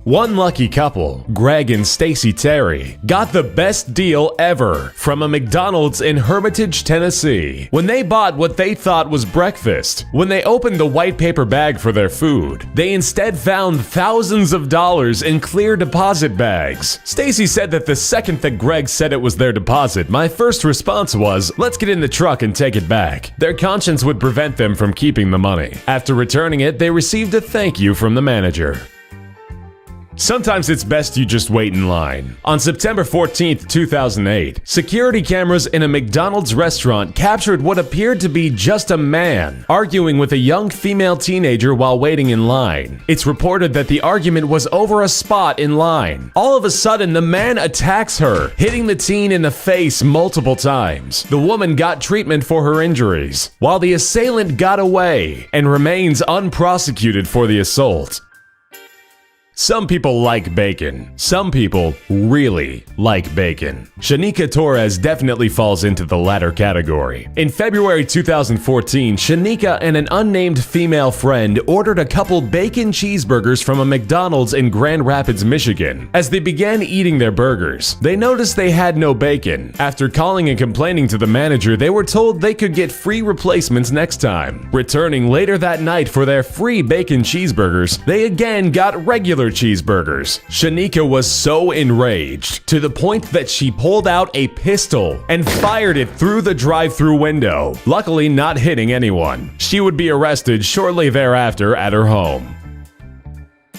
One lucky couple, Greg and Stacy Terry, got the best deal ever from a McDonald's in Hermitage, Tennessee. When they bought what they thought was breakfast, when they opened the white paper bag for their food, they instead found thousands of dollars in clear deposit bags. Stacy said that the second that Greg said it was their deposit, my first response was, let's get in the truck and take it back. Their conscience would prevent them from keeping the money. After returning it, they received a thank you from the manager. Sometimes it's best you just wait in line. On September 14, 2008, security cameras in a McDonald's restaurant captured what appeared to be just a man arguing with a young female teenager while waiting in line. It's reported that the argument was over a spot in line. All of a sudden, the man attacks her, hitting the teen in the face multiple times. The woman got treatment for her injuries, while the assailant got away and remains unprosecuted for the assault. Some people like bacon. Some people really like bacon. Shanika Torres definitely falls into the latter category. In February 2014, Shanika and an unnamed female friend ordered a couple bacon cheeseburgers from a McDonald's in Grand Rapids, Michigan. As they began eating their burgers, they noticed they had no bacon. After calling and complaining to the manager, they were told they could get free replacements next time. Returning later that night for their free bacon cheeseburgers, they again got regular cheeseburgers. Shanika was so enraged to the point that she pulled out a pistol and fired it through the drive-thru window, luckily not hitting anyone. She would be arrested shortly thereafter at her home.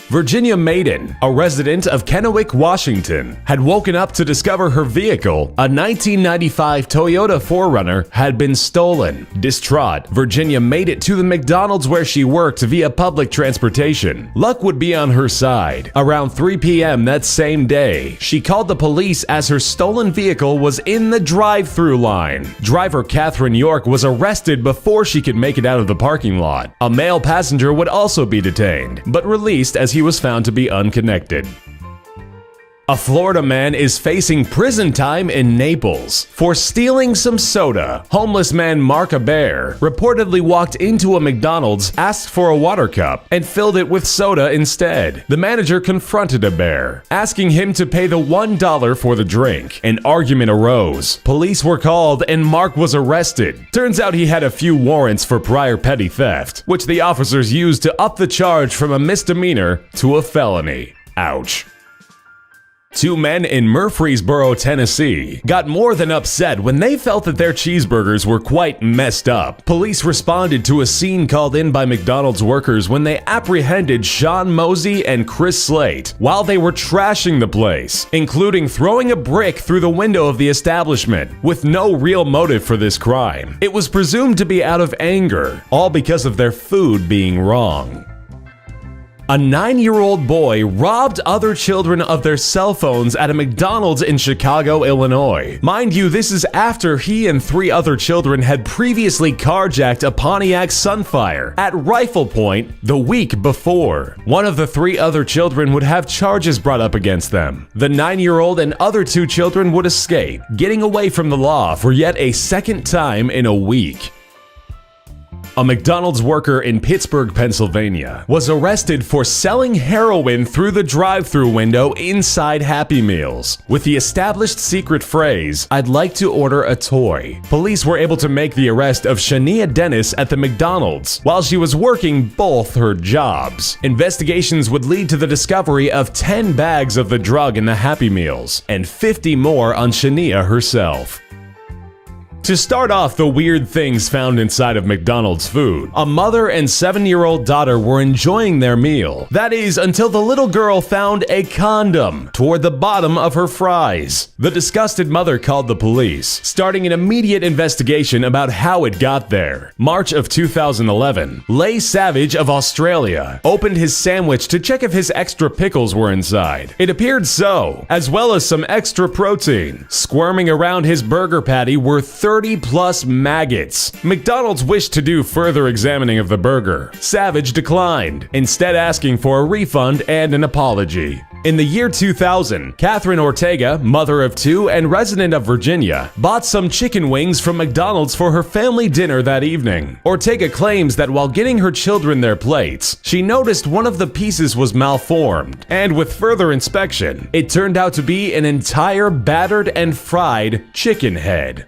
Virginia Maiden, a resident of Kennewick, Washington, had woken up to discover her vehicle, a 1995 Toyota 4Runner, had been stolen. Distraught, Virginia made it to the McDonald's where she worked via public transportation. Luck would be on her side. Around 3 p.m. that same day, she called the police as her stolen vehicle was in the drive-thru line. Driver Catherine York was arrested before she could make it out of the parking lot. A male passenger would also be detained, but released as he was found to be unconnected. A Florida man is facing prison time in Naples for stealing some soda. Homeless man Mark Bear reportedly walked into a McDonald's, asked for a water cup, and filled it with soda instead. The manager confronted Bear, asking him to pay the $1 for the drink. An argument arose. Police were called and Mark was arrested. Turns out he had a few warrants for prior petty theft, which the officers used to up the charge from a misdemeanor to a felony. Ouch. Two men in Murfreesboro, Tennessee, got more than upset when they felt that their cheeseburgers were quite messed up. Police responded to a scene called in by McDonald's workers when they apprehended Sean Mosey and Chris Slate while they were trashing the place, including throwing a brick through the window of the establishment, with no real motive for this crime. It was presumed to be out of anger, all because of their food being wrong. A 9-year-old boy robbed other children of their cell phones at a McDonald's in Chicago, Illinois. Mind you, this is after he and 3 other children had previously carjacked a Pontiac Sunfire at rifle point the week before. One of the 3 other children would have charges brought up against them. The 9-year-old and other 2 children would escape, getting away from the law for yet a second time in a week. A McDonald's worker in Pittsburgh, Pennsylvania, was arrested for selling heroin through the drive-thru window inside Happy Meals. With the established secret phrase, "I'd like to order a toy," police were able to make the arrest of Shania Dennis at the McDonald's while she was working both her jobs. Investigations would lead to the discovery of 10 bags of the drug in the Happy Meals and 50 more on Shania herself. To start off the weird things found inside of McDonald's food, a mother and 7-year-old daughter were enjoying their meal. That is, until the little girl found a condom toward the bottom of her fries. The disgusted mother called the police, starting an immediate investigation about how it got there. March of 2011, Leigh Savage of Australia opened his sandwich to check if his extra pickles were inside. It appeared so, as well as some extra protein. Squirming around his burger patty were 30+ maggots. McDonald's wished to do further examining of the burger. Savage declined, instead asking for a refund and an apology. In the year 2000, Catherine Ortega, mother of two and resident of Virginia, bought some chicken wings from McDonald's for her family dinner that evening. Ortega claims that while getting her children their plates, she noticed one of the pieces was malformed, and with further inspection, it turned out to be an entire battered and fried chicken head.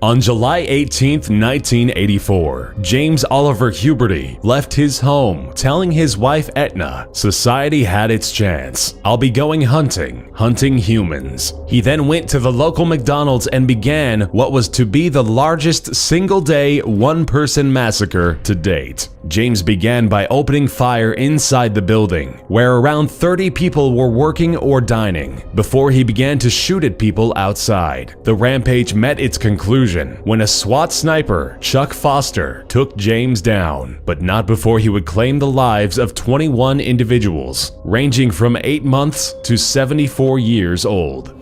On July 18, 1984, James Oliver Huberty left his home, telling his wife Etna, "Society had its chance. I'll be going hunting humans." He then went to the local McDonald's and began what was to be the largest single-day, one-person massacre to date. James began by opening fire inside the building, where around 30 people were working or dining, before he began to shoot at people outside. The rampage met its conclusion when a SWAT sniper, Chuck Foster, took James down, but not before he would claim the lives of 21 individuals, ranging from 8 months to 74 years old.